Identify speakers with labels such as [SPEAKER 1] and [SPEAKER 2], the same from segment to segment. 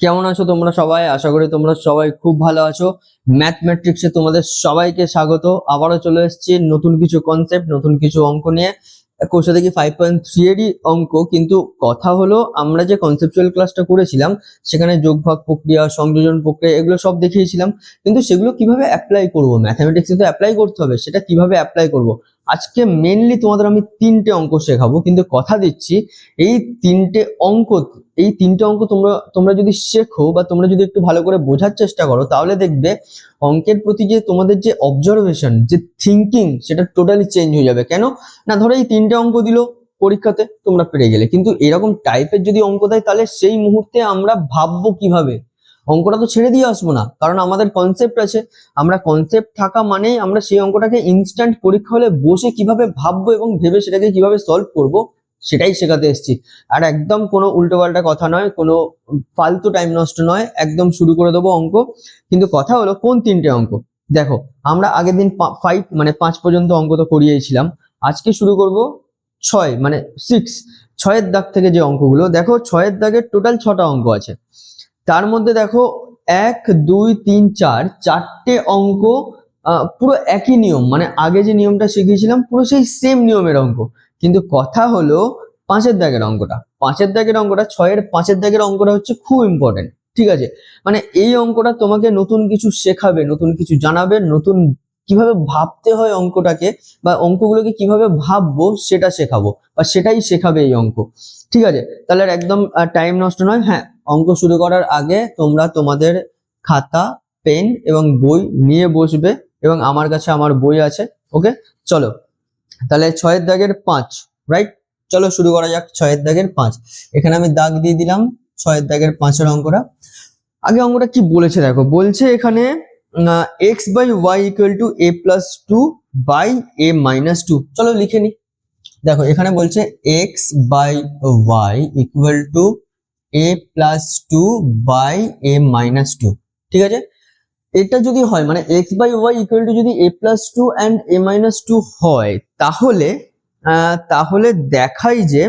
[SPEAKER 1] কেমন আছো তোমরা সবাই? আশা করি তোমরা সবাই খুব ভালো আছো। ম্যাথমেটিক্সে তোমাদের সবাইকে স্বাগত। আবারও চলে এসেছি নতুন কিছু কনসেপ্ট, নতুন কিছু অঙ্ক নিয়ে। কোর্সে দেখি 5.3 এরই অঙ্ক, কিন্তু কথা হলো আমরা যে কনসেপচুয়াল ক্লাসটা করেছিলাম সেখানে যোগভাগ প্রক্রিয়া, সংযোজন প্রক্রিয়া এগুলো সব দেখিয়েছিলাম, কিন্তু সেগুলো কিভাবে অ্যাপ্লাই করব, ম্যাথমেটিক্সে তো অ্যাপ্লাই করতে হবে, সেটা কিভাবে অ্যাপ্লাই করব। আজকে মেনলি তোমাদের আমি তিনটে অঙ্ক শেখাবো, কিন্তু কথা দিচ্ছি এই তিনটে অঙ্ক এই তিনটে অঙ্ক তোমরা তোমরা যদি শেখো বা তোমরা যদি একটু ভালো করে বোঝার চেষ্টা করো, তাহলে দেখবে অঙ্কের প্রতি যে তোমাদের যে অবজারভেশন, যে থিঙ্কিং, সেটা টোটালি চেঞ্জ হয়ে যাবে। কেন না, ধরো এই তিনটে অঙ্ক দিল পরীক্ষাতে, তোমরা পেরে গেলে, কিন্তু এরকম টাইপের যদি অঙ্ক দেয় তাহলে সেই মুহূর্তে আমরা ভাববো কিভাবে? অঙ্কটা তো ছেড়ে দিয়ে আসবো না, কারণ আমাদের কনসেপ্ট আছে। আমরা কনসেপ্ট থাকা মানেই আমরা সেই অঙ্কটাকে ইনস্ট্যান্ট পরীক্ষা হলে বসে কিভাবে ভাববো এবং ভেবে সেটাকে কিভাবে সলভ করব, সেটাই শেখাতে এসেছি। আর একদম কোনো উল্টোপাল্টা কথা নয়, কোনো ফালতু টাইম নষ্ট নয়, একদম শুরু করে দেবো অঙ্ক। কিন্তু কথা হলো কোন তিনটে অঙ্ক। দেখো, আমরা আগের দিন 5 পর্যন্ত অঙ্ক তো করিয়েছিলাম। আজকে শুরু করব 6 মানে 6, 6-এর দাগ থেকে যে অঙ্কগুলো। দেখো 6-এর দাগের টোটাল 6টা অঙ্ক আছে। তার মধ্যে দেখো 1, 2, 3, 4 চারটে অঙ্ক পুরো একই নিয়ম, মানে আগে যে নিয়মটা শিখিয়েছিলাম পুরো সেই সেম নিয়মের অঙ্ক। কিন্তু কথা হলো 5-এর দাগের অঙ্কটা, 5-এর দাগের অঙ্কটা, 6-এর 5-এর দাগের অঙ্কটা হচ্ছে খুব ইম্পর্টেন্ট। ঠিক আছে, মানে এই অঙ্কটা তোমাকে নতুন কিছু শেখাবে, নতুন কিছু জানাবে, নতুন কিভাবে ভাবতে হয় অঙ্কটাকে, বা অঙ্কগুলোকে কিভাবে ভাববো সেটা শেখাবো, বা সেটাই শেখাবে এই অঙ্ক। ঠিক আছে, তাহলে আর একদম টাইম নষ্ট নয়। হ্যাঁ, অঙ্ক শুরু করার আগে তোমরা তোমাদের খাতা, পেন এবং বই নিয়ে বসবে, এবং আমার কাছে আমার বই আছে। ওকে, চলো তাহলে 6-এর দাগের 5, রাইট? চলো শুরু করা যাক। 6-এর দাগের 5, এখানে আমি দাগ দিয়ে দিলাম 6-এর দাগের 5-এর অঙ্কটা। আগে অঙ্কটা কি বলেছে দেখো, বলছে এখানে x by y equal to a plus 2 by a minus 2। চলো লিখে নি। দেখো এখানে বলছে x by y equal to a plus 2 by a minus 2। ঠিক আছে, এটা যদি হয় মানে x by y equal to যদি a plus 2 and a minus 2 হয়, তাহলে তাহলে দেখাই যে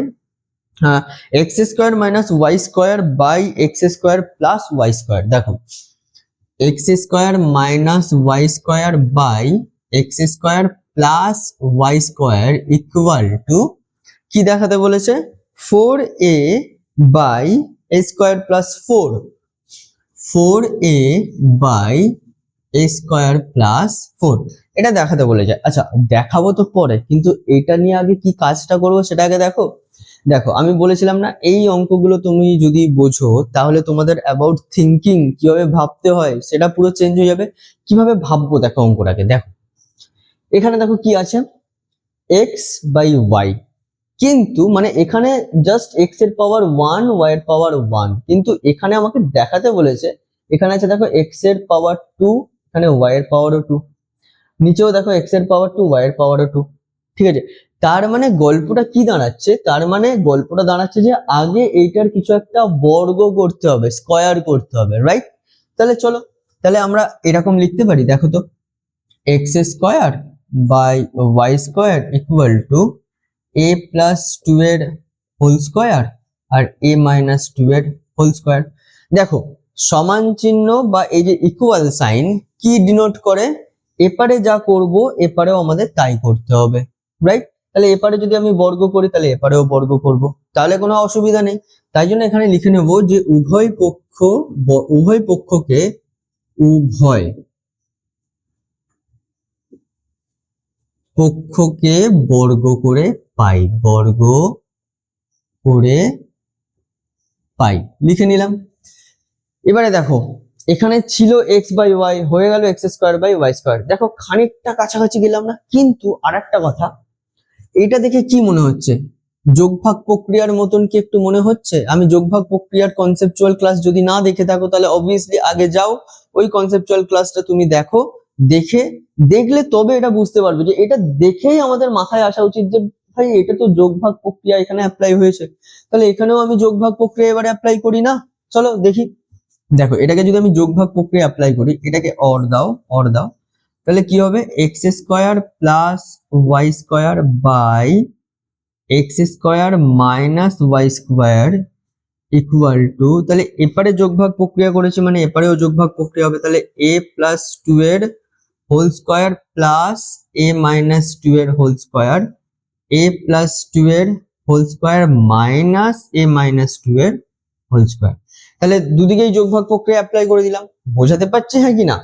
[SPEAKER 1] x square minus y square by x square plus y square. দেখো x square minus y square by x square plus y square equal to কি দেখাতে বলেছে, 4a by a square plus 4a by a square plus 4, এটা দেখাতে বলেছে। আচ্ছা দেখাবো তো পরে, কিন্তু এটা নিয়ে আগে কি কাজটা করবো সেটা আগে দেখো। দেখো আমি বলেছিলাম না, এই অঙ্কগুলো তুমি যদি বোঝো তাহলে তোমাদের অ্যাবাউট থিঙ্কিং, কিভাবে ভাবতে হয় সেটা পুরো চেঞ্জ হয়ে যাবে। কিভাবে ভাববো দেখো অঙ্কটাকে। দেখো এখানে দেখো কি আছে, এক্স বাই ওয়াই, কিন্তু মানে এখানে জাস্ট এক্স এর পাওয়ার 1, ওয়াই এর পাওয়ার 1, কিন্তু এখানে আমাকে দেখাতে বলেছে এখানে আছে দেখো এক্স এর পাওয়ার 2, এখানে ওয়াই এর পাওয়ারও 2, নিচেও দেখো এক্স এর পাওয়ার 2, ওয়াই এর পাওয়ারও 2। ঠিক আছে, তার মানে গল্পটা কি দাঁড়াচ্ছে, তার মানে গল্পটা দাঁড়াচ্ছে যে আগে এইটার কিছু একটা বর্গ করতে হবে, স্কয়ার করতে হবে, রাইট? তাহলে চলো, তাহলে আমরা এরকম লিখতে পারি, দেখো তো, x square by y square equal to a plus 2 এর হোল স্কয়ার আর এ মাইনাস 2 এর হোল স্কয়ার। দেখো সমান চিহ্ন বা এই যে ইকুয়াল সাইন কি ডিনোট করে, এপারে যা করব এপারেও আমাদের তাই করতে হবে, রাইট? তাহলে এপারে যদি আমি বর্গ করি তাহলে এপারেও বর্গ করব, তাহলে কোনো অসুবিধা নেই। তাই জন্য এখানে লিখে নেব যে উভয় পক্ষকে বর্গ করে পাই, লিখে নিলাম। এবারে দেখো এখানে ছিল এক্স বাই ওয়াই, হয়ে গেল x square by y square. দেখো খানিকটা কাছাকাছি গেলাম না? কিন্তু আর একটা কথা, এটা দেখে কি মনে হচ্ছে, যোগভাগ প্রক্রিয়ার মতন কি একটু মনে হচ্ছে? আমি যোগভাগ প্রক্রিয়ার কনসেপচুয়াল ক্লাস যদি না দেখে থাকো তাহলে অবভিয়াসলি আগে যাও, ওই কনসেপচুয়াল ক্লাসটা তুমি দেখো, দেখলে তবে এটা বুঝতে পারবে, যে এটা দেখেই আমাদের মাথায় আসা উচিত যে ভাই এটা তো যোগভাগ প্রক্রিয়া এখানে অ্যাপ্লাই হয়েছে, তাহলে এখানেও আমি যোগভাগ প্রক্রিয়া এবারে অ্যাপ্লাই করি না। চলো দেখি। দেখো এটাকে যদি আমি যোগভাগ প্রক্রিয়া অ্যাপ্লাই করি, এটাকে অর দাও, তাহলে কি হবে, x square plus y square by x square minus y square equal to, তাহলে এপারে যোগভাগ প্রক্রিয়া করেছি মানে এপারেও যোগভাগ প্রক্রিয়া হবে, তাহলে a প্লাস টু এর whole square plus a minus two এর whole square, a plus two এর whole square minus a minus two এর হোল স্কোয়ার। তাহলে দুদিকেই যোগভাগ প্রক্রিয়া অ্যাপ্লাই করে দিলাম, বোঝাতে পারছি হ্যাঁ কি না?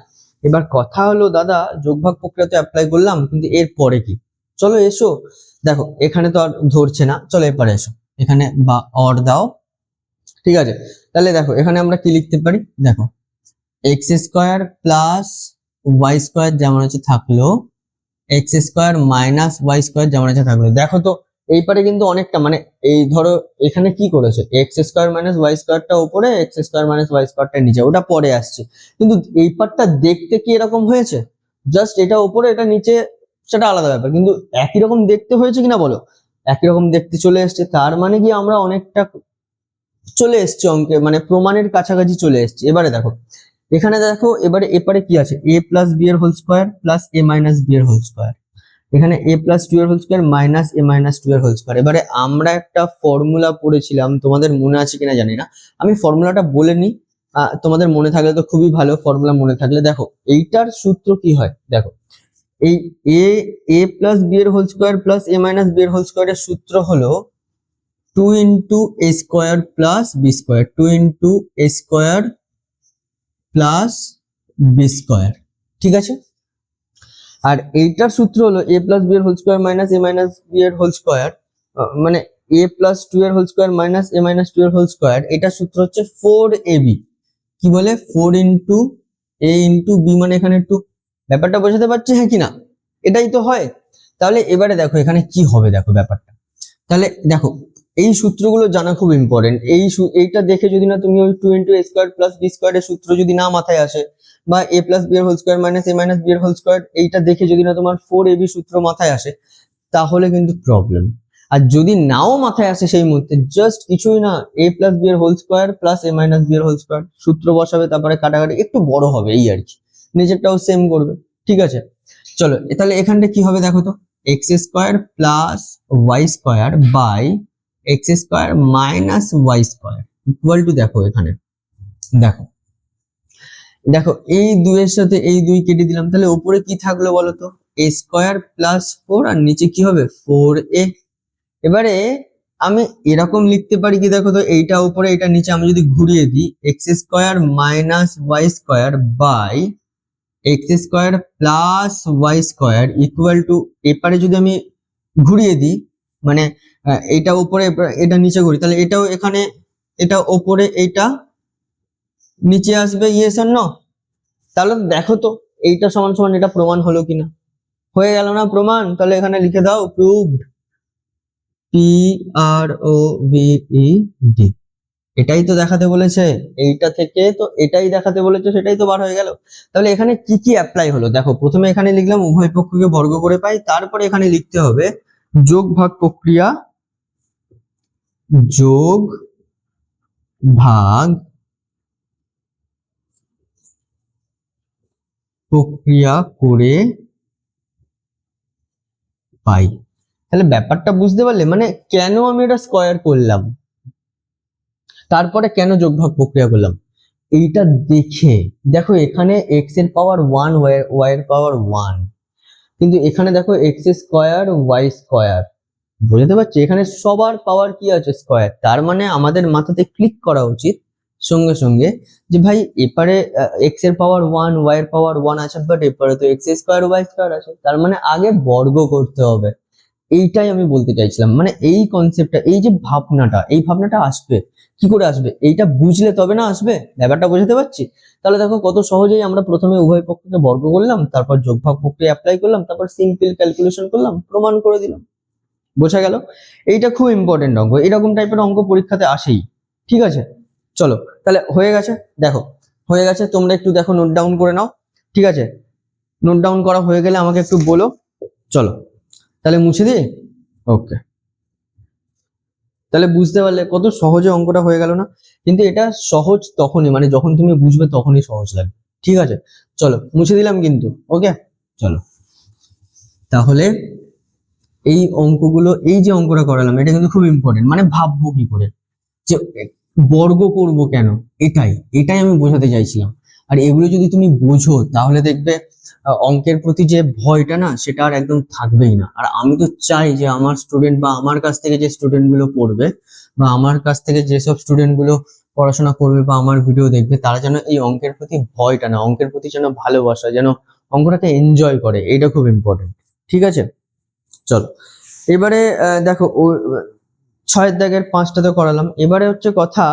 [SPEAKER 1] এবার কথা হলো দাদা যোগভাগ প্রক্রিয়া তো অ্যাপ্লাই করলাম, কিন্তু এর পরে কি? চলো এসো দেখো, এখানে তো আর ধরছে না, চলো এরপরে এসো, এখানে বা অর দাও, ঠিক আছে? তাহলে দেখো এখানে আমরা কি লিখতে পারি, দেখো x square plus y square যেমন আছে থাকলো, x square minus y square যেমন আছে থাকলো। দেখো তো এইপারে কিন্তু অনেকটা মানে এই ধরো এখানে কি করেছে, এক্স স্কোয়ার মাইনাস ওয়াই স্কোয়ারটা উপরে, এক্স স্কোয়ার মাইনাস ওয়াই স্কোয়ারটা নিচে, ওটা পরে আসছে, কিন্তু এই পার্টটা দেখতে কি এরকম হয়েছে? জাস্ট এটা উপরে এটা নিচে সেটা আলাদা ব্যাপার, কিন্তু একই রকম দেখতে হয়েছে কিনা বলো? একই রকম দেখতে চলে এসছে, তার মানে কি আমরা অনেকটা চলে এসছে অঙ্কে, মানে প্রমাণের কাছাকাছি চলে এসছে। এবারে দেখো এখানে দেখো, এবারে এপারে কি আছে, a প্লাস বি এর whole square plus a minus b এর হোল স্কোয়ার, এখানে a প্লাস টু এর whole square minus a minus two এর হোল স্কোয়ার। এবারে আমরা একটা ফর্মুলা পড়েছিলাম, তোমাদের মনে আছে কিনা জানি না, আমি ফর্মুলাটা বলে নিই, তোমাদের মনে থাকলে তো খুবই ভালো, ফর্মুলা মনে থাকলে দেখো এইটার সূত্র কি হয়, দেখো এই a প্লাস বি এর whole square plus a minus b এর হোল স্কোয়ারের সূত্র হলো 2 into a square plus b square, 2 into a square plus b square, ঠিক আছে? আর এইটার সূত্র হলো a প্লাস বি এর whole square minus a minus b এর হোল স্কোয়ার, মানে a প্লাস টু এর whole square minus a minus two এর হোল স্কোয়ার, এটার সূত্র হচ্ছে 4ab, কি বলে 4 ইন্টু a ইন্টু বি, মানে এখানে একটু ব্যাপারটা বোঝাতে পারছি হ্যাঁ কি না? এটাই তো হয়। তাহলে এবারে দেখো এখানে কি হবে, দেখো ব্যাপারটা, তাহলে দেখো এই সূত্রগুলো জানা খুব ইম্পর্টেন্ট, এইটা দেখে যদি না তুমি ওই 2 into a square plus b স্কোয়ারের সূত্র যদি না মাথায় আসে, বা a প্লাস বি এর whole square minus a minus b এর হোল স্কোয়ার, এইটা দেখে যদি না তোমার 4ab সূত্র মাথায় আসে, তাহলে কিন্তু প্রবলেম। আর যদি নাও মাথায় আসে সেই মুহূর্তে, জাস্ট কিছুই না, a প্লাস বি এর whole square plus a minus b এর হোল স্কোয়ার সূত্র বসাবে, তারপরে কাটাকাটি একটু বড় হবে এই আর কি, নিজেরটাও সেম করবে, ঠিক আছে? চলো তাহলে এখানটা কি হবে দেখো তো, x square plus y square by x square minus y square equal to, দেখো এখানে দেখো দেখো এই দুইয়ের সাথে এই দুই কেটে দিলাম, তাহলে উপরে কি থাকলো বলো তো, a স্কোয়ার প্লাস 4 আর নিচে কি হবে 4a। এবারে আমি এরকম লিখতে পারি কি দেখো তো, এইটা উপরে এটা নিচে আমি যদি ঘুরিয়ে দিই, x square minus y square by x square plus y square equal to, এপারে যদি আমি ঘুরিয়ে দিই মানে এইটা উপরে এটা নিচে করি, তাহলে এটাও এখানে এটা উপরে এইটা নিচে আসবে, ইয়েস আর নো? তাহলে দেখো তো এইটা সমান সমান এটা প্রমাণ হলো কিনা, হয়ে গেল না প্রমাণ? তাহলে এখানে লিখে দাও প্রুভড, PROVED, এটাই তো দেখাতে বলেছে, এইটা থেকে তো এটাই দেখাতে বলেছে, সেটাই তো বার হয়ে গেল। তাহলে এখানে কি কি অ্যাপ্লাই হলো দেখো, প্রথমে এখানে লিখলাম উভয় পক্ষকে বর্গ করে পাই, তারপরে এখানে লিখতে হবে যোগ ভাগ প্রক্রিয়া, যোগ ভাগ প্রক্রিয়া করে পাই। তাহলে ব্যাপারটা বুঝতে পারলে, মানে কেন আমি এটা স্কয়ার করলাম, তারপরে কেন যোগভাগ প্রক্রিয়া করলাম, এইটা দেখে দেখো এখানে x এর পাওয়ার 1 y এর পাওয়ার 1, কিন্তু এখানে দেখো x স্কয়ার y স্কয়ার, বুঝতে পারছি এখানে সবার পাওয়ার কি আছে স্কয়ার, তার মানে আমাদের মাথাতে ক্লিক করা উচিত সঙ্গে সঙ্গে যে ভাই এপারে x এর পাওয়ার 1 y এর পাওয়ার 1 আছে, বাট এপারে তো x স্কয়ার y স্কয়ার আছে, তার মানে আগে বর্গ করতে হবে। এইটাই আমি বলতে চাইছিলাম, মানে এই কনসেপ্টটা, এই যে ভাবনাটা, এই ভাবনাটা আসবে কি করে আসবে, এইটা বুঝলে তবে না আসবে, ব্যাপারটা বুঝতে পারছি? তাহলে দেখো কত সহজেই আমরা প্রথমে উভয় পক্ষকে বর্গ করলাম, তারপর যোগভাগ প্রক্রিয়া অ্যাপ্লাই করলাম, তারপর সিম্পল ক্যালকুলেশন করলাম, প্রমাণ করে দিলাম, বোঝা গেল? এইটা খুব ইম্পর্টেন্ট অঙ্ক, এরকম টাইপের অঙ্ক পরীক্ষাতে আসেই, ঠিক আছে? চলো তাহলে হয়ে গেছে, দেখো হয়ে গেছে, তোমরা একটু দেখো নোট ডাউন করে নাও, ঠিক আছে? নোট ডাউন করা হয়ে গেলে আমাকে একটু বলো, চলো তাহলে মুছে দিই, ওকে। তাহলে বুঝতে পারলে কত সহজে অঙ্কটা হয়ে গেল না? কিন্তু এটা সহজ তখনই, মানে যখন তুমি বুঝবে তখনই সহজ লাগবে, ঠিক আছে? চলো মুছে দিলাম কিন্তু, ওকে। চলো তাহলে এই অঙ্কগুলো, এই যে অঙ্কটা করালাম এটা কিন্তু খুব ইম্পর্টেন্ট, মানে ভাববো কি করে যে বর্গ করব কেন, এটাই আমি বোঝাতে চাইছিলাম। আর এগুলো যদি তুমি বোঝো তাহলে দেখবে অঙ্কের প্রতি যে ভয়টা না সেটা আর একদম থাকবেই না। আর আমি তো চাই যে আমার স্টুডেন্ট বা আমার কাছ থেকে যে স্টুডেন্ট গুলো পড়বে বা আমার কাছ থেকে যেসব স্টুডেন্ট গুলো পড়াশোনা করবে বা আমার ভিডিও দেখবে তারা যেন এই অঙ্কের প্রতি ভয়টা না, অঙ্কের প্রতি যেন ভালোবাসা, যেন অঙ্কটাকে এনজয় করে, এটা খুব ইম্পর্টেন্ট। ঠিক আছে, চলো এবারে দেখো ও 6 দাগের 5টা তো করালাম। এবারে হচ্ছে কথা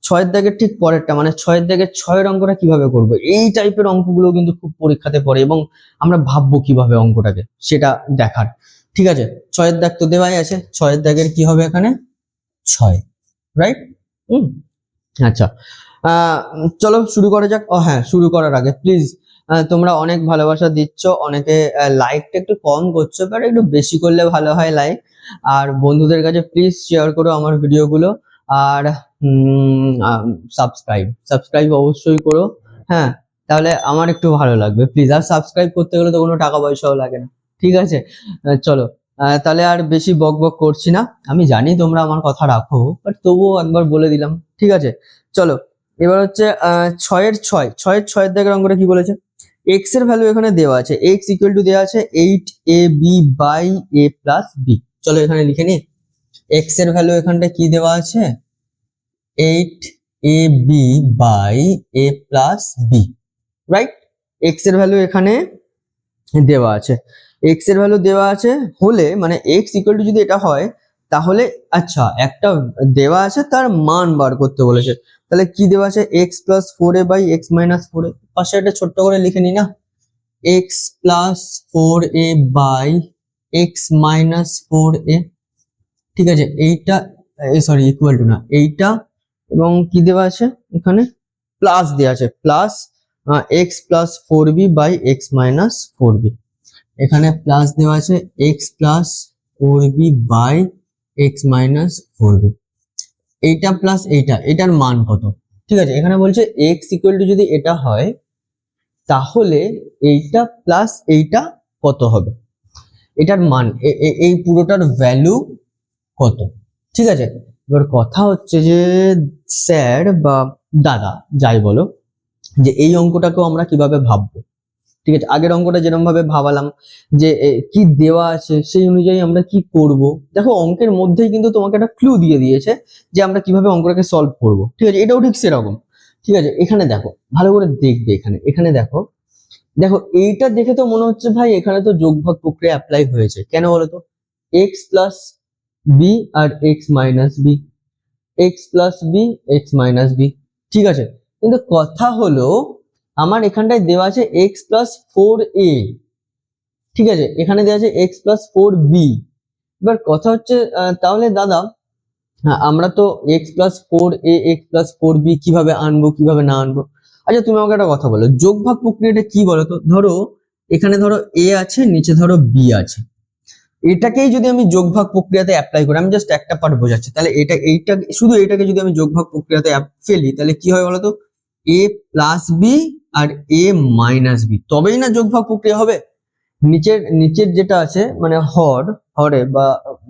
[SPEAKER 1] 6 দাগের ঠিক পরেরটা, মানে 6 দাগের 6 অঙ্কটা কিভাবে করব। এই টাইপের অঙ্কগুলো কিন্তু খুব পরীক্ষাতে পড়ে এবং আমরা ভাববো কিভাবে অঙ্কটাকে সেটা দেখার। ঠিক আছে, 6 দাগ তো দেওয়াই আছে, 6 দাগের কি হবে এখানে 6, রাইট? আচ্ছা, চলো শুরু করা যাক। ও হ্যাঁ, শুরু করার আগে প্লিজ তোমরা অনেক ভালোবাসা দিচ্ছ, অনেকে লাইকটা একটু কম করছো, বাট একটু বেশি করলে ভালো হয় লাইক। আর বন্ধুদের কাছে প্লিজ শেয়ার করো আমার ভিডিওগুলো। আর সাবস্ক্রাইব অবশ্যই করো, হ্যাঁ, তাহলে আমার একটু ভালো লাগবে প্লিজ। আর সাবস্ক্রাইব করতে গেলে তো কোনো টাকা পয়সাও লাগে না। ঠিক আছে, চলো তাহলে আর বেশি বক বক করছি না। আমি জানি তোমরা আমার কথা রাখো, বাট তবুও একবার বলে দিলাম। ঠিক আছে, চলো এবার হচ্ছে 6 দাগের অঙ্কটা কি বলেছে। এক্স এর ভ্যালু এখানে দেওয়া আছে, এক্স ইকুয়াল টু দেওয়া আছে 8ab by a plus B. চলো এখানে লিখে নি, এক্স এর ভ্যালু এখানটা কি দেওয়া আছে 8ab by a plus b, right? X এর ভ্যালু এখানে দেওয়া আছে, এক্স এর ভ্যালু দেওয়া আছে হলে মানে এক্স ইকুয়াল টু যদি এটা হয় তাহলে আচ্ছা একটা দেওয়া আছে তার মান বার করতে বলেছে। তাহলে কি দেওয়া আছে x plus 4a by x minus 4a, পাশে একটা ছোট্ট করে লিখে নি না, x plus 4a by x minus 4a। ঠিক আছে, এইটা সরি ইকুয়াল টু না, এইটা এবং কি দেওয়া আছে এখানে প্লাস দেওয়া আছে, plus x plus 4b by x minus 4b। এখানে প্লাস দেওয়া আছে x plus 4b by x minus 4b। এইটা প্লাস এটার মান কত। ঠিক আছে, এখানে বলছে এক্স ইকুয়াল টু যদি এটা হয় তাহলে এইটা প্লাস এইটা কত হবে, এটার মান এই পুরোটার ভ্যালু কত। ঠিক আছে, এবার কথা হচ্ছে যে স্যার বা দাদা যাই বলো, যে এই অঙ্কটাকেও আমরা কিভাবে ভাববো। ঠিক আছে, আগের অঙ্কটা যেরকম ভাবে ভাবালাম যে কি দেওয়া আছে সেই অনুযায়ী আমরা কি করব। দেখো অঙ্কের মধ্যেই কিন্তু তোমাকে একটা ক্লু দিয়ে দিয়েছে যে আমরা কিভাবে অঙ্কটাকে সলভ করব। ঠিক আছে, এটাও ঠিক সেরকম। ঠিক আছে, এখানে দেখো ভালো করে দেখবে, এখানে দেখো দেখো এইটা দেখে তো মনে হচ্ছে ভাই এখানে তো যোগভাগ প্রক্রিয়া অ্যাপ্লাই হয়েছে। কেন বলো তো, এক্স প্লাস বি আর x minus b, x plus b x minus b. ঠিক আছে, কিন্তু কথা হলো আমার এখানটায় দেওয়া আছে এক্স প্লাস 4a। ঠিক আছে, এখানে দেওয়া আছে এক্স প্লাস 4b। এবার কথা হচ্ছে তাহলে দাদা আমরা তো x plus 4a x plus 4b কিভাবে আনবো কিভাবে না আনবো। আচ্ছা তুমি আমাকে একটা কথা বলো, যোগভাগ প্রক্রিয়াটা কি বলো তো। ধরো এখানে ধরো a আছে, নিচে ধরো b আছে, এটাকেই যদি আমি যোগভাগ প্রক্রিয়াতে অ্যাপ্লাই করি, আমি জাস্ট একটা পার্ট বোঝাচ্ছি, তাহলে এইটা শুধু এটাকে যদি আমি যোগভাগ প্রক্রিয়াতে ফেলি তাহলে কি হয় বলতো, a প্লাস বি আর a মাইনাস বি, তবেই না যোগভাগ প্রক্রিয়া হবে। নিচের যেটা আছে মানে হরে বা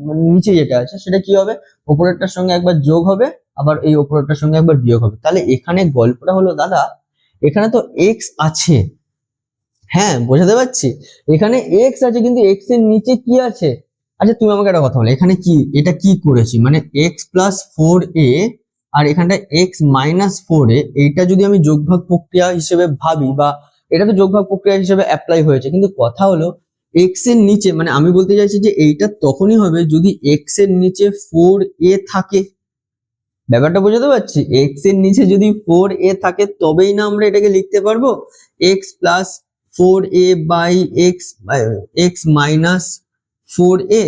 [SPEAKER 1] মানে নিচে যেটা আছে সেটা কি হবে, উপরেরটার সঙ্গে একবার যোগ হবে, আবার এই উপরেরটার সঙ্গে একবার বিয়োগ হবে। তাহলে এখানে গল্পটা হলো দাদা এখানে তো এক্স আছে, হ্যাঁ বোঝাতে পারছি, এখানে এক্স আছে কিন্তু এক্স এর নিচে কি আছে। আচ্ছা তুমি আমাকে একটা কথা বলো, এখানে কি এটা কি করেছি মানে এক্স প্লাস 4a আর এখানটা এক্স মাইনাস 4a, এইটা যদি আমি যোগভাগ প্রক্রিয়া হিসেবে ভাবি বা এটা তো যোগভাগ প্রক্রিয়া হিসেবে অ্যাপ্লাই হয়েছে, কিন্তু কথা হলো এক্স এর নিচে মানে আমি বলতে চাইছি যে এইটা তখনই হবে যদি এক্স এর নিচে 4a থাকে। ব্যাপারটা বোঝাতে পারছি, এক্স এর নিচে যদি 4a থাকে তবেই না আমরা এটাকে লিখতে পারবো x plus 4a by x minus 4a,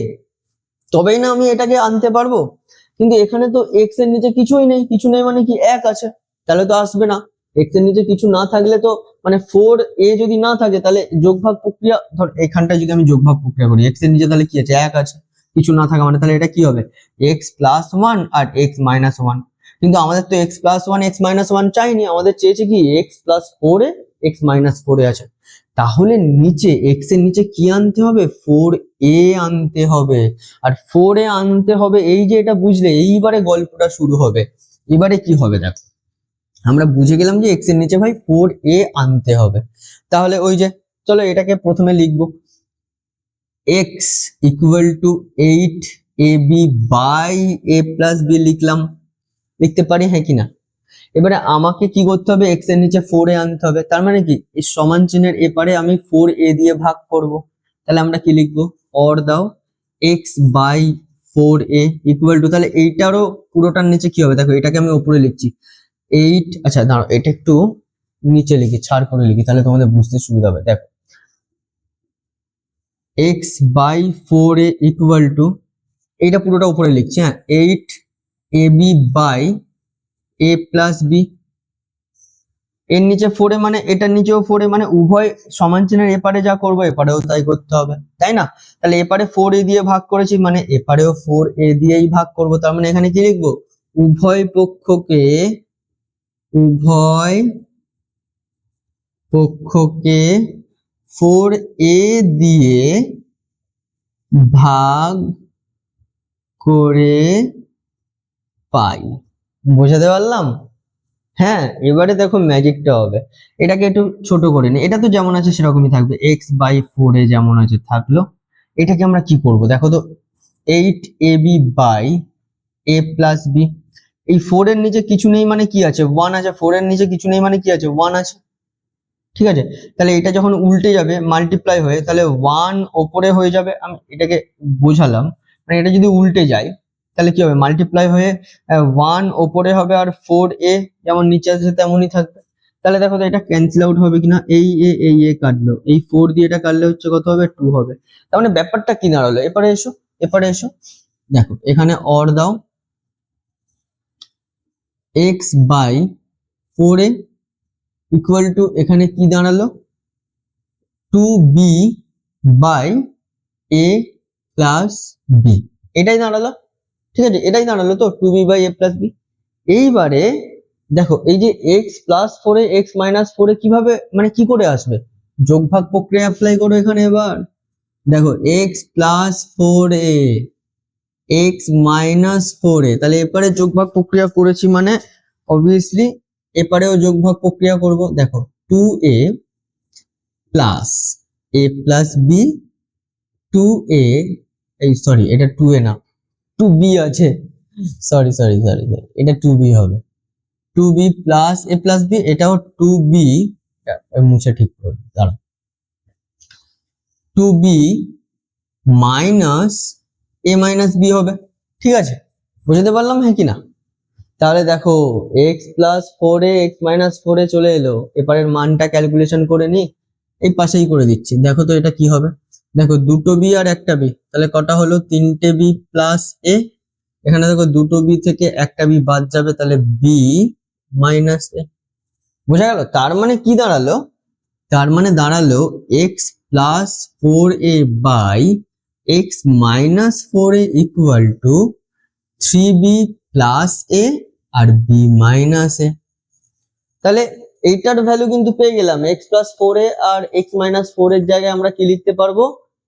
[SPEAKER 1] তবেই না আমি এটাকে আনতে পারবো। কিন্তু এখানে তো এক্স এর নিচে কিছুই নেই, কিছু নেই মানে কি এক আছে, তাহলে তো আসবে না। এক্স এর নিচে কিছু না থাকলে তো মানে 4a যদি না থাকে তাহলে যোগভাগ প্রক্রিয়া, ধর এখানটা যদি আমি যোগভাগ প্রক্রিয়া করি এক্স এর নিচে তাহলে কি আছে এক আছে, কিছু না থাকা মানে তাহলে এটা কি হবে এক্স প্লাস 1 আর এক্স মাইনাস 1। কিন্তু আমাদের তো এক্স প্লাস 1 এক্স মাইনাস 1 চাইনি, আমাদের চেয়েছে কি x plus 4a x minus 4a আছে। তাহলে নিচে এক্স এর নিচে কি আনতে হবে 4a আনতে হবে, আর 4a আনতে হবে, এই যে এটা বুঝলে এইবারে গল্পটা শুরু হবে। এবারে কি হবে দেখো, আমরা বুঝে গেলাম যে এক্স এর নিচে ভাই 4a আনতে হবে। তাহলে ওই যে চলো এটাকে প্রথমে লিখবো, x equal to 8ab by a plus b লিখলাম, লিখতে পারি হ্যাঁ কিনা? এবারে আমাকে কি করতে হবে, এক্স এর নিচে 4a আনতে হবে। তার মানে কি, এই সমান চিহ্নের এপারে আমি 4a দিয়ে ভাগ করব। তাহলে আমরা কি লিখবো, অর দাও x by 4a equal to, তাহলে এইটারও পুরোটার নিচে কি হবে দেখো, এটাকে আমি উপরে লিখছি 8, আচ্ছা দাঁড়াও এটা একটু নিচে লিখি, ছাড় করে লিখি, তাহলে তোমাদের বুঝতে সুবিধা হবে। দেখো x by 4a equal two, এইটা পুরোটা উপরে লিখছি, হ্যাঁ 8ab by a plus b, এর নিচে 4a মানে এটার নিচেও 4a, মানে উভয় সমান চিহ্নের এপারে যা করবো এপারেও তাই করতে হবে, তাই না? তাহলে এপারে 4a দিয়ে ভাগ করেছি মানে এপারেও 4a দিয়েই ভাগ করব। তার মানে এখানে কি লিখবো, উভয় পক্ষকে 4a দিয়ে ভাগ করে পাই। বোঝাতে পারলাম? হ্যাঁ, এবারে দেখো ম্যাজিকটা হবে, এটাকে একটু ছোট করে নি, এটা তো যেমন আছে সেরকমই থাকবে, এক্স বাই 4a যেমন আছে থাকলো। এটাকে আমরা কি করব দেখো তো, 8ab by a plus B, এই 4 এর নিচে কিছু নেই মানে কি আছে, 1 আছে, 4 এর নিচে কিছু নেই মানে কি আছে, 1 আছে, ঠিক আছে? তাহলে এটা যখন উল্টে যাবে মাল্টিপ্লাই হয়ে, তাহলে 1 ওপরে হয়ে যাবে, আমি এটাকে বোঝালাম, মানে এটা যদি উল্টে যায় তাহলে কি হবে, মাল্টিপ্লাই হয়ে 1 ওপরে হবে আর 4a যেমন নিচে আছে তেমনই থাকবে। তাহলে দেখো তো এটা ক্যান্সেল আউট হবে কিনা, এই কাটলো, এই 4 দিয়ে এটা কাটলে হচ্ছে কত হবে, 2 হবে। তার মানে ব্যাপারটা কি দাঁড়ালো, এপারে এসো, এপারে এসো, দেখো এখানে অর দাও x by 4a equal two, এখানে কি দাঁড়ালো 2b by a plus b, এটাই দাঁড়ালো, ঠিক আছে? এটাই দাঁড়ালো তো 2b by a plus b। এইবারে দেখো এই যে x plus 4a x minus 4a কিভাবে, মানে কি করে আসবে, যোগভাগ প্রক্রিয়া অ্যাপ্লাই করো এখানে। এবার দেখো x plus 4a x minus 4a, তাহলে এপারে যোগভাগ প্রক্রিয়া করেছি মানে অবভিয়াসলি এপারেও যোগভাগ প্রক্রিয়া করব। দেখো 2a plus a plus b, 2a, এই সরি এটা 2a না 2b আছে, সরি সরি সরি সরি, এটা 2b হবে, 2b plus a plus b, এটাও 2b, মুছে ঠিক করব দাঁড়াও, 2b minus a minus b হবে, ঠিক আছে? বুঝতে পারলাম হ্যাঁ কিনা? তাহলে দেখো x plus 4a x minus 4a চলে এলো, এবারের মানটা ক্যালকুলেশন করে নি, এই পাশেই করে দিচ্ছি। দেখো তো এটা কি হবে, দেখো দুটো b আর একটা b, তাহলে কটা হলো, 3টে b প্লাস a, এখানে দেখো দুটো b থেকে একটা b বাদ যাবে, তাহলে b মাইনাস a। বোঝা গেল? তার মানে কি দাঁড়ালো, তার মানে দাঁড়ালো x plus 4a by x minus 4a equal to 3b plus a আর b মাইনাস a। তাহলে এইটার ভ্যালু কিন্তু পেয়ে গেলাম, x প্লাস 4a আর x মাইনাস 4 এর জায়গায় আমরা কি লিখতে পারবো,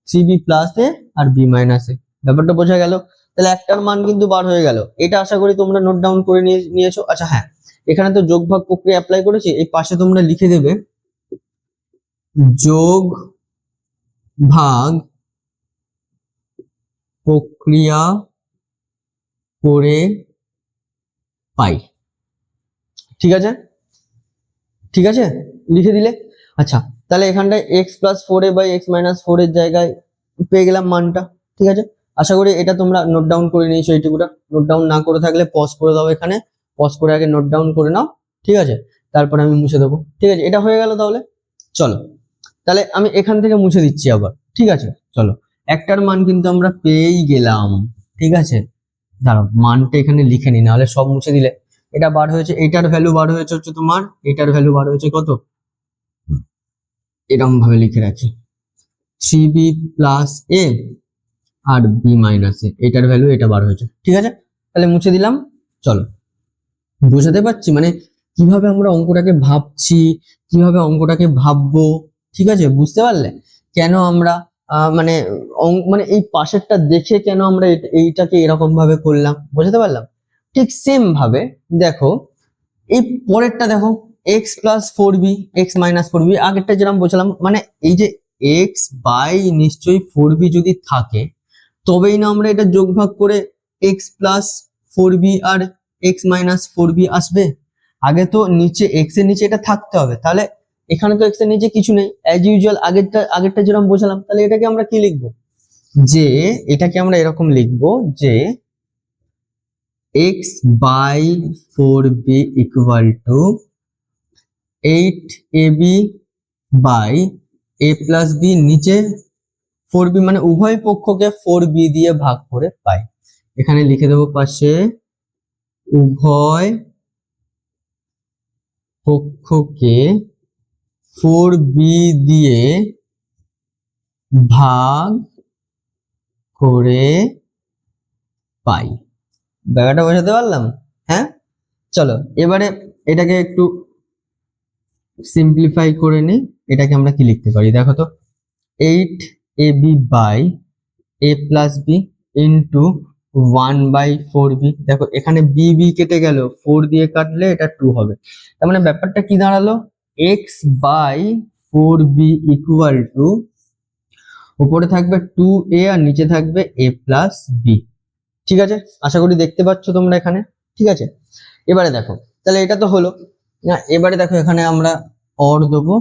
[SPEAKER 1] 3b প্লাস a আর b মাইনাস a। ব্যাপারটা বোঝা গেল? তাহলে একটার মান কিন্তু বার হয়ে গেল, এটা আশা করি তোমরা নোট ডাউন করে নিয়েছো। আচ্ছা হ্যাঁ, এখানে তো যোগ ভাগ প্রক্রিয়া অ্যাপ্লাই করেছি, এই পাশে তোমরা লিখে দেবে যোগ ভাগ প্রক্রিয়া করে পাই, ঠিক আছে? ঠিক আছে, লিখে দিলে। আচ্ছা তাহলে এখানটায় x plus 4a by x minus 4 এর জায়গায় পেয়ে গেলাম মানটা, ঠিক আছে? আশা করি এটা তোমরা নোট ডাউন করে নিয়েছো, এইটুকুটা নোট ডাউন না করে থাকলে পজ করে দাও, এখানে পজ করে আগে নোট ডাউন করে নাও, ঠিক আছে? তারপরে আমি মুছে দেবো, ঠিক আছে? এটা হয়ে গেল। তাহলে চলো, তাহলে আমি এখান থেকে মুছে দিচ্ছি আবার, ঠিক আছে? চলো, একটার মান কিন্তু আমরা পেয়েই গেলাম, ঠিক আছে? দাঁড়াও মানটা এখানে লিখে নি, নাহলে সব মুছে দিলে। এটা বার হয়েছে, এটার ভ্যালু বার হয়েছে হচ্ছে তোমার, এটার ভ্যালু বার হয়েছে কত, এরকম ভাবে লিখে রাখি 3b প্লাস a আর b মাইনাস a, এটার ভ্যালু এটা বার হয়েছে, ঠিক আছে? তাহলে মুছে দিলাম। চলো, বুঝাতে পারছি মানে কিভাবে আমরা অঙ্কটাকে ভাবছি, কিভাবে অঙ্কটাকে ভাববো, ঠিক আছে? বুঝতে পারলে কেন আমরা মানে মানে এই পাশেরটা দেখে কেন আমরা এইটাকে এরকম ভাবে করলাম, বুঝতে পারলাম? ঠিক সেম ভাবে দেখো এই পরেরটা দেখো x plus four b x minus four b, আগেরটা যেরকম বলছিলাম মানে এই যে এক্স বাই নিশ্চয়ই ফোর বি যদি থাকে তবেই না আমরা এটা যোগ ভাগ করে এক্স প্লাস ফোর বি আর এক্স মাইনাস ফোর বি আসবে। আগে তো নিচে এক্স এর নিচে এটা থাকতে হবে, তাহলে এখানে তো এক্স এর নিচে কিছু নেই, অ্যাজ ইউজুয়াল আগেরটা যেরকম বোঝালাম, তাহলে এটাকে আমরা কি লিখবো, যে এটাকে আমরা এরকম লিখবো যে x by four b equal to eight a b by a plus b, নিচে ফোর বি মানে উভয় পক্ষকে ফোর বি দিয়ে ভাগ করে পাই। এখানে লিখে দেবো পাশে উভয় পক্ষকে ফোর বি দিয়ে ভাগ করে পাই। ব্যাপারটা বোঝাতে পারলাম? হ্যাঁ, চলো এবারে এটাকে একটু সিম্পলিফাই করে নিই। এটাকে আমরা কি লিখতে পারি দেখো তো, eight a b by a plus b into one by four b. দেখো এখানে বি বি কেটে গেল, ফোর দিয়ে কাটলে এটা টু হবে। তার মানে ব্যাপারটা কি দাঁড়ালো, x by four b equal to উপরে থাকবে টু এ আর নিচে থাকবে এ প্লাস বি। ঠিক আছে, আশা করি দেখতে পাচ্ছ তোমরা এখানে। ঠিক আছে, এবারে দেখো তাহলে এটা তো হলো না, এবারে দেখো এখানে আমরা অর দেবো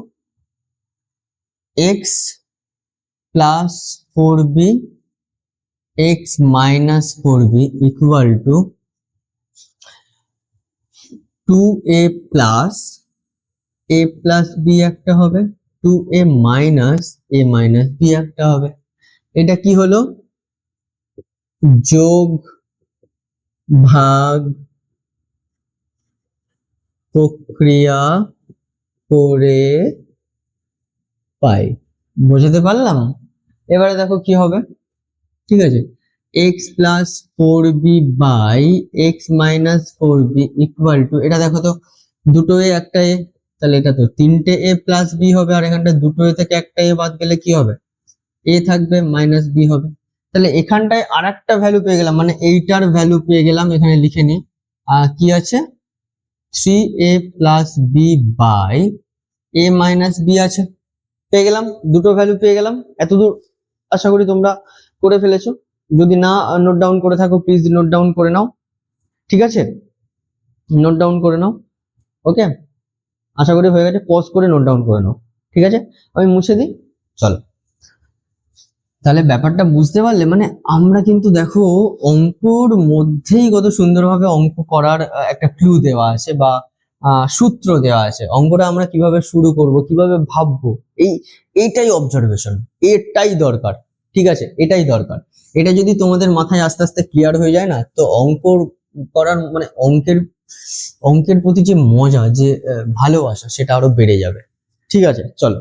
[SPEAKER 1] x plus four b x minus four b equal to two a plus b একটা হবে, টু এ মাইনাস বি একটা হবে। এটা কি হলো, যোগ ভাগ প্রক্রিয়া করে পাই। বোঝাতে পারলাম? এবারে দেখো কি হবে, ঠিক আছে, x plus four b by x minus four b equal to, এটা দেখো তো দুটো এ একটা এ, তাহলে এটা তো তিনটে এ প্লাস বি হবে, আর এখানটা দুটো এ থেকে একটা এ বাদ গেলে কি হবে, এ থাকবে মাইনাস বি হবে। তাহলে এখানটায় আর একটা ভ্যালু পেয়ে গেলাম, মানে এইটার ভ্যালু পেয়ে গেলাম, এখানে লিখে নি কি আছে, three a plus b by a minus b আছে, পেয়ে গেলাম, দুটো ভ্যালু পেয়ে গেলাম। এতদূর আশা করি তোমরা করে ফেলেছো, যদি না নোট ডাউন করে থাকো প্লিজ নোট ডাউন করে নাও। ঠিক আছে, নোট ডাউন করে নাও। ওকে, আশা করি হয়ে গেছে, পজ করে নোট ডাউন করে নাও। ঠিক আছে, আমি মুছে দিই। চলো, তাহলে ব্যাপারটা বুঝতে পারলে, মানে আমরা কিন্তু দেখো অঙ্কর মধ্যেই কত সুন্দরভাবে অঙ্ক করার একটা ক্লু দেওয়া আছে বা সূত্র দেওয়া আছে। অঙ্কটা আমরা কিভাবে শুরু করব, কিভাবে ভাববো, এইটাই অবজারভেশন, এটাই দরকার। ঠিক আছে, এটাই দরকার। এটা যদি তোমাদের মাথায় আস্তে আস্তে ক্লিয়ার হয়ে যায় না, তো অঙ্ক করার মানে অঙ্কের প্রতি যে মজা, যে ভালোবাসা, সেটা আরো বেড়ে যাবে। ঠিক আছে, চলো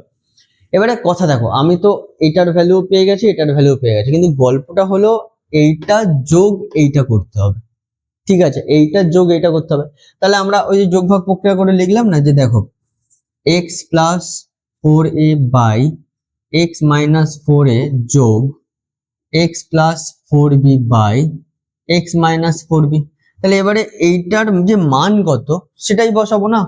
[SPEAKER 1] এবারে কথা দেখো, আমি তো এইটার ভ্যালু পেয়ে গেছি, এটার ভ্যালু পেয়ে গেছি, কিন্তু গল্পটা হলো এইটা যোগ এইটা করতে হবে। ঠিক আছে, এইটা যোগ এইটা করতে হবে। তাহলে আমরা ওই যে যোগ ভাগ প্রক্রিয়া করে লিখলাম না, যে দেখো x plus four a by x minus four a যোগ x plus four b by x minus four b. তাহলে এবারে এইটার যে মান কত সেটাই বসাবো না,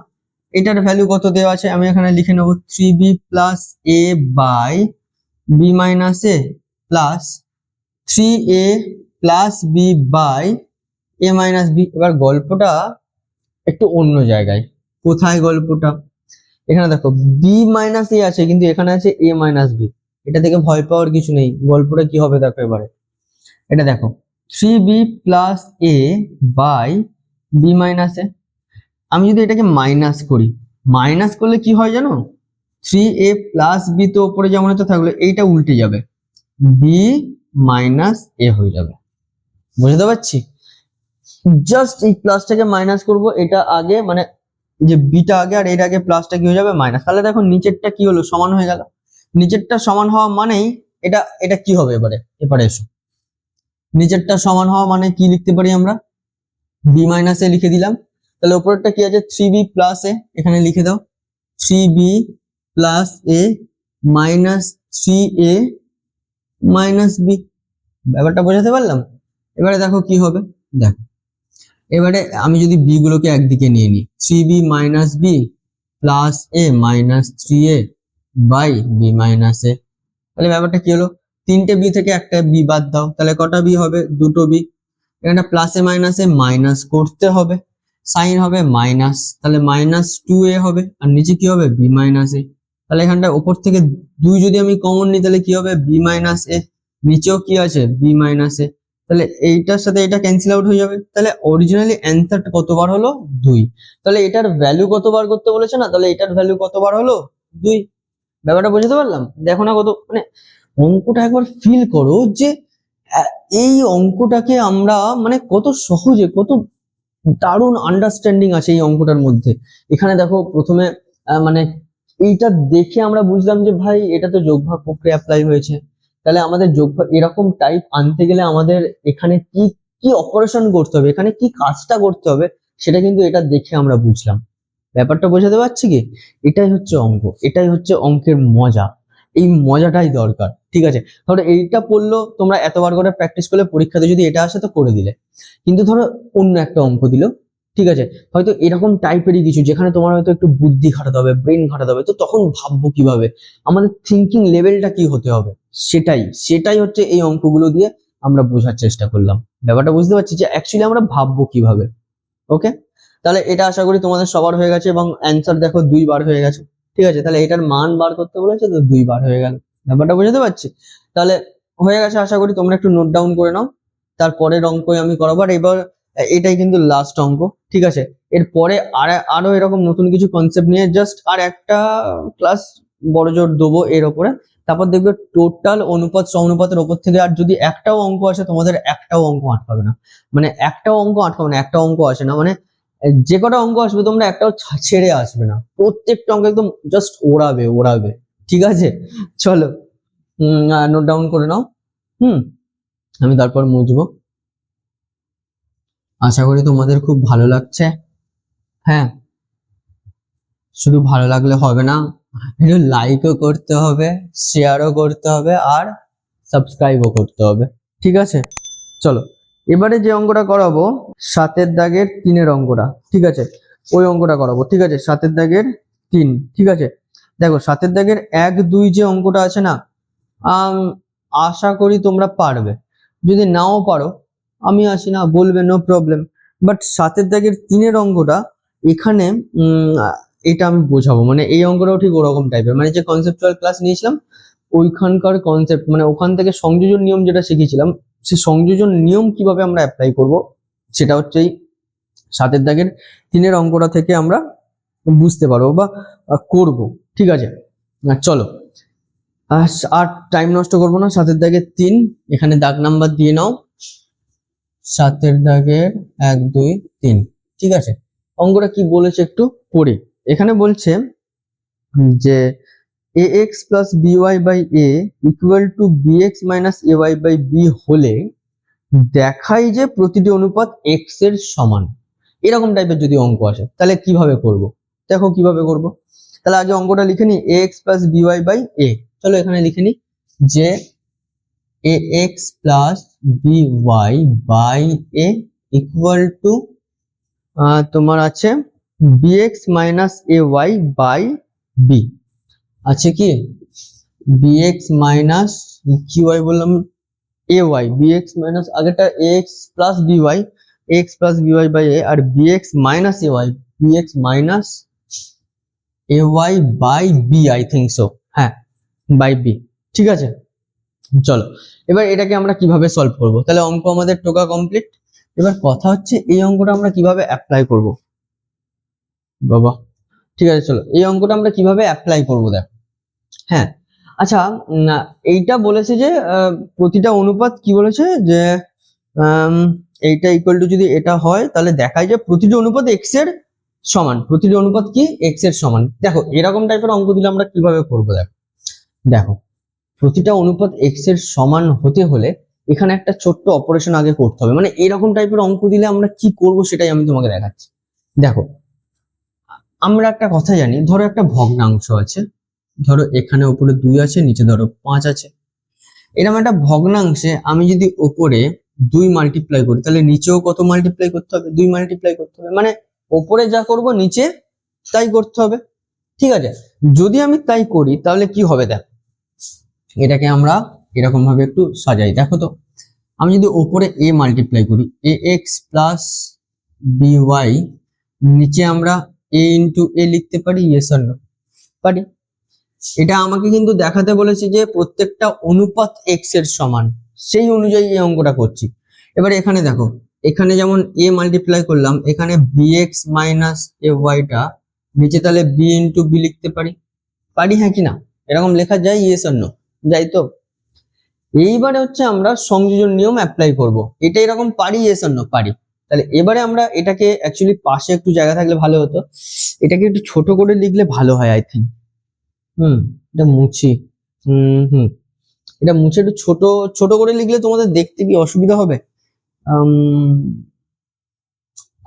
[SPEAKER 1] এটার ভ্যালু কত দেওয়া আছে আমি এখানে লিখে নেবো, three b plus a by b minus a plus three a plus b by a minus b. এবার গল্পটা একটু অন্য জায়গায়। কোথায় গল্পটা, এখানে দেখো বি মাইনাস এ আছে, কিন্তু এখানে আছে এ মাইনাস বি। এটা থেকে ভয় পাওয়ার কিছু নেই। গল্পটা কি হবে দেখো এবারে, এটা দেখো three b plus a by b minus a. আমি যদি এটাকে মাইনাস করি, মাইনাস করলে কি হয় জানো, থ্রি এ প্লাস বি তো উপরে যেমন হচ্ছে থাকলো, এইটা উল্টে যাবে, বি মাইনাস এ হয়ে যাবে। বুঝতে পারছি, জাস্ট এই প্লাসটাকে মাইনাস করব, এটা আগে মানে যে বিটা আগে আর এর আগে প্লাসটা কি হয়ে যাবে মাইনাস। তাহলে দেখো নিচেরটা কি হলো, সমান হয়ে গেল। নিচেরটা সমান হওয়া মানেই এটা এটা কি হবে, এবারে এসো, নিচেরটা সমান হওয়া মানে কি লিখতে পারি আমরা, বি মাইনাস এ লিখে দিলাম। তাহলে উপরেরটা কি আছে, থ্রি বি প্লাস এ, এখানে লিখে দাও three b plus a minus three A minus B. ব্যাপারটা বোঝাতে পারলাম? এবারে দেখো কি হবে, দেখো এবারে আমি যদি বি গুলোকে একদিকে নিয়ে নিই, 3b minus b plus a minus 3a by b minus a, তাহলে ব্যাপারটা কি হলো, তিনটে বি থেকে একটা বি বাদ দাও, তাহলে কটা বি হবে, দুটো বি। এখানে প্লাসে মাইনাসে মাইনাস করতে হবে, সাইন হবে মাইনাস, তাহলে মাইনাস 2a হবে, আর নিচে কি হবে বি মাইনাস এ। তাহলে এখানটা উপর থেকে 2 যদি আমি কমন নিই তাহলে কি হবে বি মাইনাস এ, নিচেও কি আছে বি মাইনাস এ, তাহলে এইটার সাথে এটা ক্যান্সেল আউট হয়ে যাবে। তাহলে অরিজিনালি অ্যান্সার কতবার হলো 2, তাহলে এটার ভ্যালু কতবার করতে বলেছে না, তাহলে এটার ভ্যালু কতবার হলো 2। ব্যাপারটা বুঝতে পারলাম, দেখো না কত মানে অঙ্কটা একবার ফিল করো যে এই অঙ্কটাকে আমরা মানে কত সহজে, কত দারুণ আন্ডারস্ট্যান্ডিং আছে এই অঙ্কটার মধ্যে। এখানে দেখো প্রথমে মানে এইটা দেখে আমরা বুঝলাম যে ভাই এটা তো যোগভাগ প্রক্রিয়া অ্যাপ্লাই হয়েছে, তাহলে আমাদের যোগভাগ এরকম টাইপ আনতে গেলে আমাদের এখানে কি কি অপারেশন করতে হবে, এখানে কি কাজটা করতে হবে, সেটা কিন্তু এটা দেখে আমরা বুঝলাম। ব্যাপারটা বোঝাতে পারছি কি, এটাই হচ্ছে অঙ্ক, এটাই হচ্ছে অঙ্কের মজা, এই মজাটাই দরকার। ঠিক আছে, ধরো এইটা পড়লো তোমরা এতবার করে প্র্যাকটিস করলে পরীক্ষাতে যদি এটা আসে তো করে দিলে, কিন্তু ধরো অন্য একটা অঙ্ক দিল, ঠিক আছে, হয়তো এরকম টাইপেরই কিছু যেখানে তোমার হয়তো একটু বুদ্ধি খাটাতে হবে, ব্রেন খাটাতে হবে, তো তখন ভাববো কিভাবে, আমাদের থিঙ্কিং লেভেলটা কি হতে হবে, সেটাই সেটাই হচ্ছে এই অঙ্কগুলো দিয়ে আমরা বোঝার চেষ্টা করলাম। ব্যাপারটা বুঝতে পারছি যে অ্যাকচুয়ালি আমরা ভাববো কিভাবে। ওকে, তাহলে এটা আশা করি তোমাদের সবার হয়ে গেছে এবং অ্যান্সার দেখো 2 বার হয়ে গেছে। ঠিক আছে, তাহলে এটার মান বার করতে বলেছে তো 2 বার হয়ে গেল। ব্যাপারটা বুঝতে পারছি, তাহলে হয়ে গেছে, আশা করি তোমরা একটু নোট ডাউন করে নাও, তারপরের অঙ্কই আমি করাবো। আর এবার এটাই কিন্তু লাস্ট অঙ্ক, ঠিক আছে, এরপরে আরো এরকম নতুন কিছু কনসেপ্ট নিয়ে জাস্ট আর একটা ক্লাস বড় জোর দেবো এর ওপরে, তারপর দেখবে টোটাল অনুপাত সমানুপাতের ওপর থেকে আর যদি একটাও অঙ্ক আসে তোমাদের একটাও অঙ্ক আটকাবে না, মানে একটাও অঙ্ক আটকাবে না, একটা অঙ্ক আসে না মানে যে কটা অঙ্ক আসবে তোমরা একটাও ছেড়ে আসবে না, প্রত্যেকটা অঙ্ক একদম জাস্ট ওড়াবে ওড়াবে। ঠিক আছে, চলো নোট ডাউন করে নাও। আমি তারপর মুছবো। আশা করি তোমাদের খুব ভালো লাগছে। হ্যাঁ, শুধু ভালো লাগলে হবে না, একটু লাইকও করতে হবে, শেয়ারও করতে হবে, আর সাবস্ক্রাইবও করতে হবে। ঠিক আছে, চলো এবারে যে অঙ্কটা করাবো 7-এর দাগের 3-এর অঙ্কটা, ঠিক আছে, ওই অঙ্কটা করাবো। ঠিক আছে, 7-এর দাগের 3, ঠিক আছে, দেখো 7-এর দাগের 1, 2 যে অঙ্কটা আছে না, আশা করি তোমরা পারবে, যদি নাও পারো আমি আসি না বলবে, নো প্রবলেম, বাট 7-এর দাগের 3-এর অঙ্কটা এখানে এটা আমি বোঝাবো, মানে এই অঙ্কটাও ঠিক ওরকম টাইপের, মানে যে কনসেপচুয়াল ক্লাস নিয়েছিলাম ওইখানকার কনসেপ্ট, মানে ওখান থেকে সংযোজন নিয়ম যেটা শিখেছিলাম, সে সংযোজন নিয়ম কিভাবে আমরা অ্যাপ্লাই করব সেটা হচ্ছে এই 7-এর দাগের 3-এর অঙ্কটা থেকে আমরা বুঝতে পারবো বা করব। ঠিক আছে, চলো আর টাইম নষ্ট করবো না, 7-এর দাগের 3 এখানে দাগ নাম্বার দিয়ে নাও, 7-এর দাগের 1, 2, 3। ঠিক আছে, অঙ্কটা কি বলেছে একটু পড়ি। এখানে বলছে যে ax plus by by a equal to bx minus ay by b হলে দেখাই যে প্রতিটি অনুপাত x এর সমান, এরকম টাইপের যদি অঙ্ক আসে তাহলে কিভাবে করব, দেখো কিভাবে করব। তাহলে আগে অঙ্কটা লিখে নি ax plus by by a, চলো এখানে লিখে নি যে ax plus by by a equal to তোমার আছে bx minus ay by b, আছে কি bx minus কি y বললাম ay, bx minus আগেটা ax plus by, x plus by by a, R bx minus ay, bx minus ay by b, I think so, হ্যাঁ by b। ঠিক আছে, চলো এবার এটাকে আমরা কিভাবে সলভ করব, তাহলে অঙ্ক আমাদের টোকা কমপ্লিট। এবার কথা হচ্ছে এই অঙ্কটা আমরা কিভাবে অ্যাপ্লাই করব বাবা। ঠিক আছে, চলো এই অঙ্কটা আমরা কিভাবে অ্যাপ্লাই করব দেখ। হ্যাঁ, আচ্ছা এইটা বলেছে যে প্রতিটা অনুপাত কি বলেছে যে এইটা ইকুয়াল টু যদি এটা হয় তাহলে দেখায় যে প্রতিটি অনুপাত এক্স এর সমান, প্রতিটি অনুপাত কি এক্স এর সমান। দেখো এরকম টাইপের অঙ্ক দিলে আমরা কিভাবে করবো দেখো, দেখো প্রতিটা অনুপাত এক্স এর সমান হতে হলে এখানে একটা ছোট্ট অপারেশন আগে করতে হবে, মানে এরকম টাইপের অঙ্ক দিলে আমরা কি করব সেটাই আমি তোমাকে দেখাচ্ছি। দেখো আমরা একটা কথা জানি, ধরো একটা ভগ্নাংশ আছে, ধরো এখানে উপরে 2 আছে, নিচে ধরো 5 আছে, এরকম একটা ভগ্নাংশে আমি যদি উপরে 2 মাল্টিপ্লাই করি, তাহলে নিচেও কত মাল্টিপ্লাই করতে হবে? 2 মাল্টিপ্লাই করতে হবে, মানে ওপরে যা করব নিচে তাই করতে হবে। ঠিক আছে, যদি আমি তাই করি তাহলে কি হবে দেখ, এটাকে আমরা এরকম ভাবে একটু সাজাই, দেখো তো। আমি যদি ওপরে a মাল্টিপ্লাই করি, ax প্লাস by, নিচে আমরা a ইন্টু a লিখতে পারি, ইয়েস অর নো? পারি। এটা আমাকে কিন্তু দেখাতে বলেছে যে প্রত্যেকটা অনুপাত x এর সমান, সেই অনুযায়ী এই অঙ্কটা করছি। এবারে এখানে দেখো, এখানে যেমন a মাল্টিপ্লাই করলাম, এখানে bx মাইনাস ay টা নিচে তাহলে b ইন্টু b লিখতে পারি, পারি হ্যাঁ কি না? এরকম লেখা যায়, ইয়েস অর নো? যাই তো। এইবারে হচ্ছে আমরা সংযোজন নিয়ম অ্যাপ্লাই করব, এটা এরকম পারি, ইয়েস অর নো? পারি। তাহলে এবারে আমরা এটাকে অ্যাকচুয়ালি পাশে একটু জায়গা থাকলে ভালো হতো, এটাকে একটু ছোট করে লিখলে ভালো হয় আই থিঙ্ক। এটা মুছি, এটা মুছে একটু ছোট ছোট করে লিখলে তোমাদের দেখতে কি অসুবিধা হবে?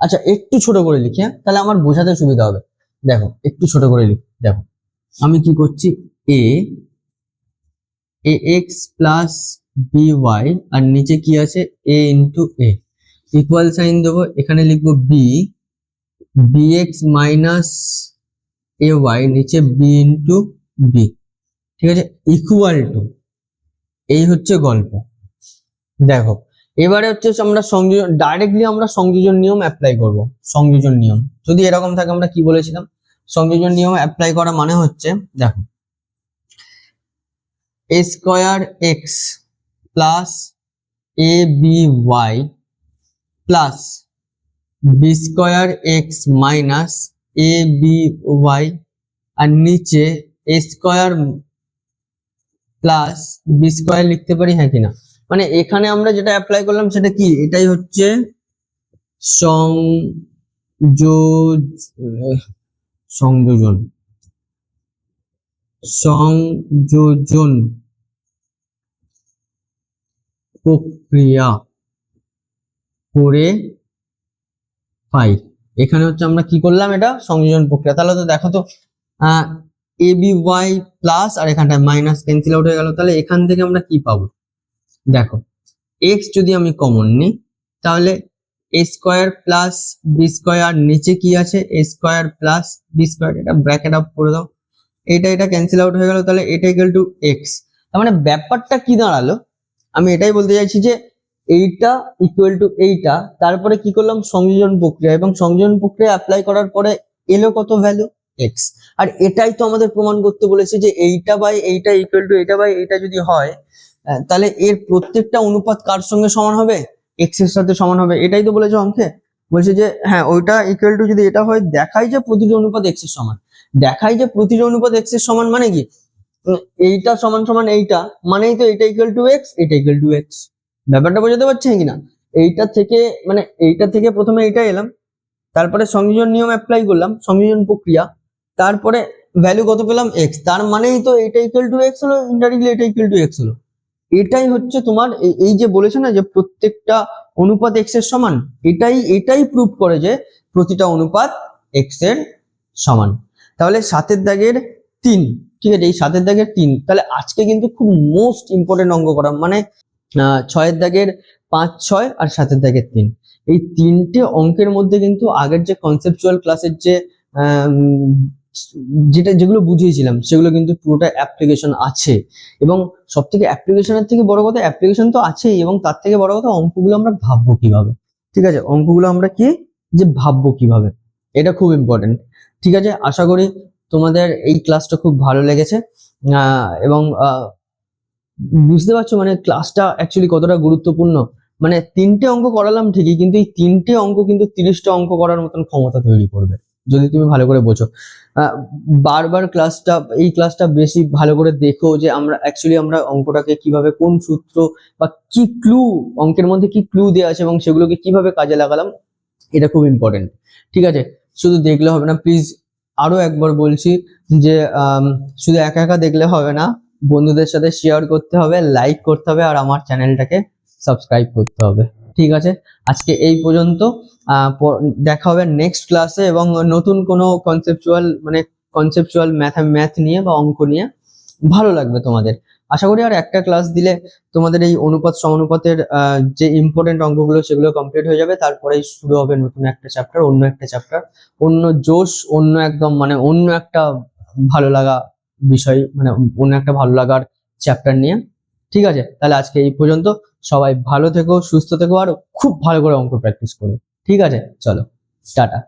[SPEAKER 1] আচ্ছা একটু ছোট করে লিখি, হ্যাঁ তাহলে আমার বোঝাতে সুবিধা হবে। দেখো একটু ছোট করে লিখি, দেখো আমি কি করছি, ax প্লাস by আর নিচে কি আছে a into a, equal sign দেবো, এখানে লিখবো bx মাইনাস ay, নিচে b ইন্টু b। ঠিক আছে, ইকুয়াল টু, এই হচ্ছে গল্প। দেখো এবারে হচ্ছে আমরা সংযোজন, ডাইরেক্টলি আমরা সংযোজন নিয়ম অ্যাপ্লাই করব। সংযোজন নিয়ম যদি এরকম থাকে, আমরা কি বলেছিলাম, সংযোজন নিয়ম অ্যাপ্লাই করা মানে হচ্ছে, দেখো a square x plus a b y plus b square x minus a b y আর নিচে a square plus b square লিখতে পারি, হ্যাঁ কিনা? মানে এখানে আমরা যেটা অ্যাপ্লাই করলাম সেটা কি, এটাই হচ্ছে সংযোজন সংযোজন প্রক্রিয়া করে পাই। এখানে হচ্ছে আমরা কি করলাম, এটা সংযোজন প্রক্রিয়া। তাহলে তো দেখো তো এ বি ওয়াই প্লাস আর এখানটায় মাইনাস ক্যান্সেল আউট হয়ে গেল, তাহলে এখান থেকে আমরা কি পাবো, দেখো এক্স যদি আমি কমন নিই তাহলে এ স্কোয়ার প্লাস বি স্কোয়ার, নিচে কি আছে এ স্কোয়ার প্লাস বি স্কোয়ার, এটা ব্র্যাকেট আপ করে দাও, এটা ক্যান্সেল আউট হয়ে গেল, তাহলে এটা ইকুয়াল টু এক্স। তার মানে ব্যাপারটা কি দাঁড়ালো, আমি এটাই বলতে চাইছি যে এইটা ইকুয়াল টু এইটা, তারপরে কি করলাম সংযোজন প্রক্রিয়া, এবং সংযোজন প্রক্রিয়া অ্যাপ্লাই করার পরে এলো কত ভ্যালু, এক্স। আর এটাই তো আমাদের প্রমাণ করতে বলেছে যে এইটা বাই এইটা ইকুয়াল টু এইটা বাই এইটা যদি হয়, তাহলে এর প্রত্যেকটা অনুপাত কার সঙ্গে সমান হবে, এক্স এর সাথে সমান হবে। এটাই তো বলেছে অঙ্কে, বলছে যে হ্যাঁ ওইটা ইকুয়াল টু যদি এটা হয়, দেখাই যে প্রতিটা অনুপাত এক্স এর সমান, দেখাই যে প্রতিটা অনুপাত এক্স এর সমান, মানে কি এইটা সমান সমান এইটা, মানেই তো এটা ইকুয়াল টু এক্স, এটা ইকুয়াল টু এক্স। ব্যাপারটা বোঝাতে পারছেন কিনা? এইটা থেকে মানে এইটা থেকে প্রথমে এটা এলাম, তারপরে সংযোজন নিয়ম অ্যাপ্লাই করলাম, সংযোজন প্রক্রিয়া, তারপরে ভ্যালু কত পেলাম, এক্স, তার মানেই তো এটা ইকুয়াল টু এক্স হলো, ইনডাইরেক্টলি এটা ইকুয়াল টু এক্স হলো। এটাই হচ্ছে তোমার এই যে বলেছে না যে প্রত্যেকটা অনুপাত এক্স এর সমান, এটাই প্রুভ করে যে প্রতিটা অনুপাত এক্স এর সমান। তাহলে 7 দাগের 3, ঠিক আছে, এই 7 দাগের 3, তাহলে আজকে কিন্তু খুব মোস্ট ইম্পর্টেন্ট অঙ্ক করা, মানে 6 দাগের 5, 6 আর 7 দাগের 3, এই তিনটে অঙ্কের মধ্যে কিন্তু আগের যে কনসেপচুয়াল ক্লাসের যে যেগুলো বুঝিয়েছিলাম সেগুলো কিন্তু পুরোটা অ্যাপ্লিকেশন আছে, এবং সব থেকে অ্যাপ্লিকেশনের থেকে বড় কথা, অ্যাপ্লিকেশন তো আছেই, এবং তার থেকে বড় কথা অঙ্কগুলো আমরা ভাববো কিভাবে। ঠিক আছে, অঙ্কগুলো আমরা কি যে ভাববো কিভাবে, এটা খুব ইম্পর্টেন্ট। ঠিক আছে, আশা করি তোমাদের এই ক্লাসটা খুব ভালো লেগেছে, এবং বুঝতে পারছো মানে ক্লাসটা অ্যাকচুয়ালি কতটা গুরুত্বপূর্ণ। মানে 3টে অঙ্ক করালাম ঠিকই, কিন্তু এই 3টে অঙ্ক কিন্তু 30টা অঙ্ক করার মতন ক্ষমতা তৈরি করবে যদি তুমি ভালো করে বোঝো। বারবার এই ক্লাসটা বেশি ভালো করে দেখো, যে আমরা অ্যাকচুয়ালি আমরা অঙ্কটাকে কিভাবে, কোন সূত্র বা কি ক্লু, অঙ্কের মধ্যে কি ক্লু দেওয়া আছে এবং সেগুলোকে কিভাবে কাজে লাগালাম, এটা খুব ইম্পর্টেন্ট। ঠিক আছে, শুধু দেখলে হবে না, প্লিজ আরো একবার বলছি যে শুধু একা একা দেখলে হবে না, বন্ধুদের সাথে শেয়ার করতে হবে, লাইক করতে হবে, আর আমার চ্যানেলটাকে সাবস্ক্রাইব করতে হবে। ঠিক আছে, আজকে এই পর্যন্ত, দেখা হবে নেক্সট ক্লাসে, এবং নতুন কোনো কনসেপচুয়াল ম্যাথ নিয়ে বা অঙ্ক নিয়ে, ভালো লাগবে তোমাদের। আশা করি আর একটা ক্লাস দিলে তোমাদের এই অনুপাত সমানুপাতের যে ইম্পর্টেন্ট অঙ্কগুলো সেগুলো কমপ্লিট হয়ে যাবে। তারপরেই শুরু হবে নতুন একটা চ্যাপ্টার, অন্য একটা চ্যাপ্টার, অন্য জোশ, অন্য একদম মানে অন্য একটা ভালো লাগা বিষয়, মানে অন্য একটা ভালো লাগার চ্যাপ্টার নিয়ে। ঠিক আছে, তাহলে আজকে এই পর্যন্ত। সবাই ভালো থেকো, সুস্থ থেকো, আর খুব ভালো করে অঙ্ক প্র্যাকটিস করো। ঠিক আছে, চলো টাটা।